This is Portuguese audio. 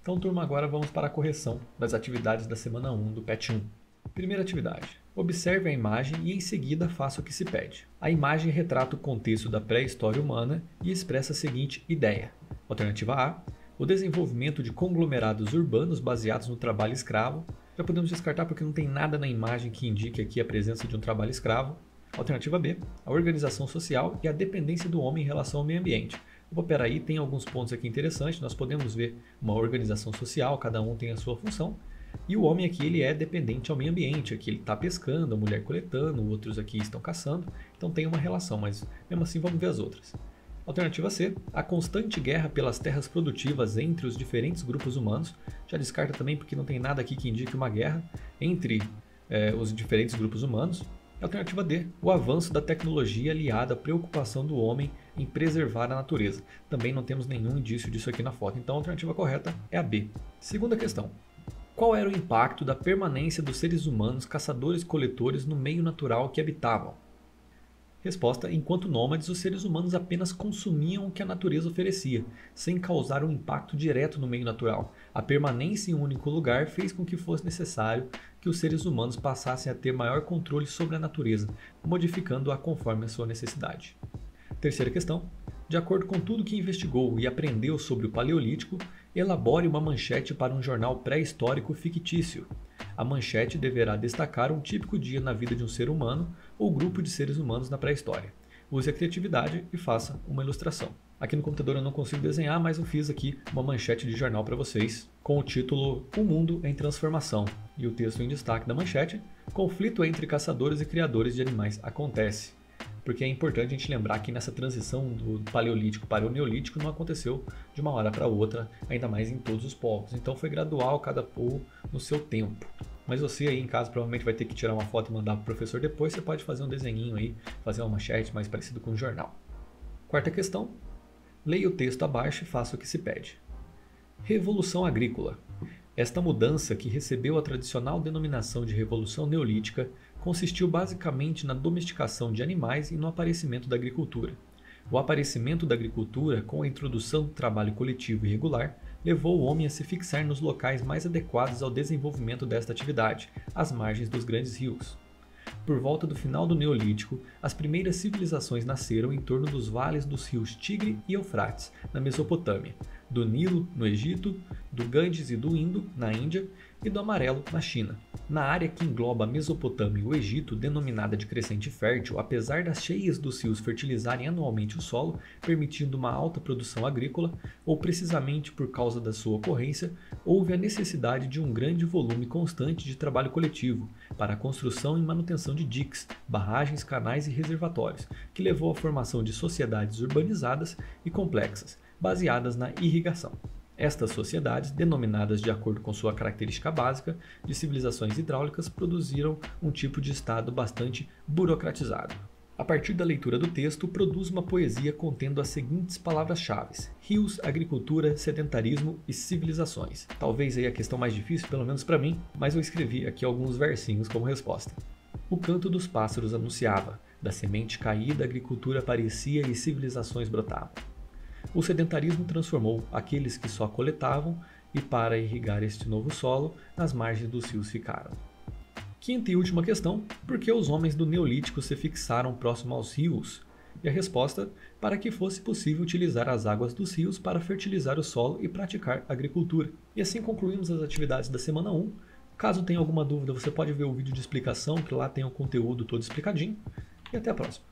Então, turma, agora vamos para a correção das atividades da semana 1 do PET 1. Primeira atividade. Observe a imagem e em seguida faça o que se pede. A imagem retrata o contexto da pré-história humana e expressa a seguinte ideia. Alternativa A. O desenvolvimento de conglomerados urbanos baseados no trabalho escravo. Já podemos descartar porque não tem nada na imagem que indique aqui a presença de um trabalho escravo. Alternativa B. A organização social e a dependência do homem em relação ao meio ambiente. Opa, peraí, tem alguns pontos aqui interessantes. Nós podemos ver uma organização social, cada um tem a sua função. E o homem aqui ele é dependente ao meio ambiente. Aqui ele está pescando, a mulher coletando, outros aqui estão caçando. Então tem uma relação, mas mesmo assim vamos ver as outras. Alternativa C. A constante guerra pelas terras produtivas entre os diferentes grupos humanos. Já descarta também porque não tem nada aqui que indique uma guerra entre os diferentes grupos humanos. Alternativa D. O avanço da tecnologia aliada à preocupação do homem em preservar a natureza. Também não temos nenhum indício disso aqui na foto, então a alternativa correta é a B. Segunda questão. Qual era o impacto da permanência dos seres humanos caçadores-coletores no meio natural que habitavam? Resposta. Enquanto nômades, os seres humanos apenas consumiam o que a natureza oferecia, sem causar um impacto direto no meio natural. A permanência em um único lugar fez com que fosse necessário que os seres humanos passassem a ter maior controle sobre a natureza, modificando-a conforme a sua necessidade. Terceira questão. De acordo com tudo que investigou e aprendeu sobre o Paleolítico, elabore uma manchete para um jornal pré-histórico fictício. A manchete deverá destacar um típico dia na vida de um ser humano ou grupo de seres humanos na pré-história. Use a criatividade e faça uma ilustração. Aqui no computador eu não consigo desenhar, mas eu fiz aqui uma manchete de jornal para vocês com o título O Mundo em Transformação. E o texto em destaque da manchete: conflito entre caçadores e criadores de animais acontece. Porque é importante a gente lembrar que nessa transição do Paleolítico para o Neolítico não aconteceu de uma hora para outra, ainda mais em todos os povos. Então foi gradual, cada povo no seu tempo. Mas você aí em casa provavelmente vai ter que tirar uma foto e mandar para o professor depois. Você pode fazer um desenhinho aí, fazer uma manchete mais parecido com um jornal. Quarta questão. Leia o texto abaixo e faça o que se pede. Revolução Agrícola. Esta mudança, que recebeu a tradicional denominação de Revolução Neolítica, consistiu basicamente na domesticação de animais e no aparecimento da agricultura. O aparecimento da agricultura, com a introdução do trabalho coletivo e regular, levou o homem a se fixar nos locais mais adequados ao desenvolvimento desta atividade, às margens dos grandes rios. Por volta do final do Neolítico, as primeiras civilizações nasceram em torno dos vales dos rios Tigre e Eufrates, na Mesopotâmia, do Nilo, no Egito, do Ganges e do Indo, na Índia, e do Amarelo, na China. Na área que engloba a Mesopotâmia e o Egito, denominada de crescente fértil, apesar das cheias dos rios fertilizarem anualmente o solo, permitindo uma alta produção agrícola, ou precisamente por causa da sua ocorrência, houve a necessidade de um grande volume constante de trabalho coletivo para a construção e manutenção de diques, barragens, canais e reservatórios, que levou à formação de sociedades urbanizadas e complexas, baseadas na irrigação. Estas sociedades, denominadas de acordo com sua característica básica de civilizações hidráulicas, produziram um tipo de estado bastante burocratizado. A partir da leitura do texto, produz uma poesia contendo as seguintes palavras-chave: rios, agricultura, sedentarismo e civilizações. Talvez aí a questão mais difícil, pelo menos para mim, mas eu escrevi aqui alguns versinhos como resposta. O canto dos pássaros anunciava, da semente caída a agricultura aparecia e civilizações brotavam. O sedentarismo transformou aqueles que só coletavam e, para irrigar este novo solo, nas margens dos rios ficaram. Quinta e última questão: por que os homens do Neolítico se fixaram próximo aos rios? E a resposta: para que fosse possível utilizar as águas dos rios para fertilizar o solo e praticar agricultura. E assim concluímos as atividades da semana 1. Caso tenha alguma dúvida, você pode ver o vídeo de explicação, que lá tem o conteúdo todo explicadinho. E até a próxima.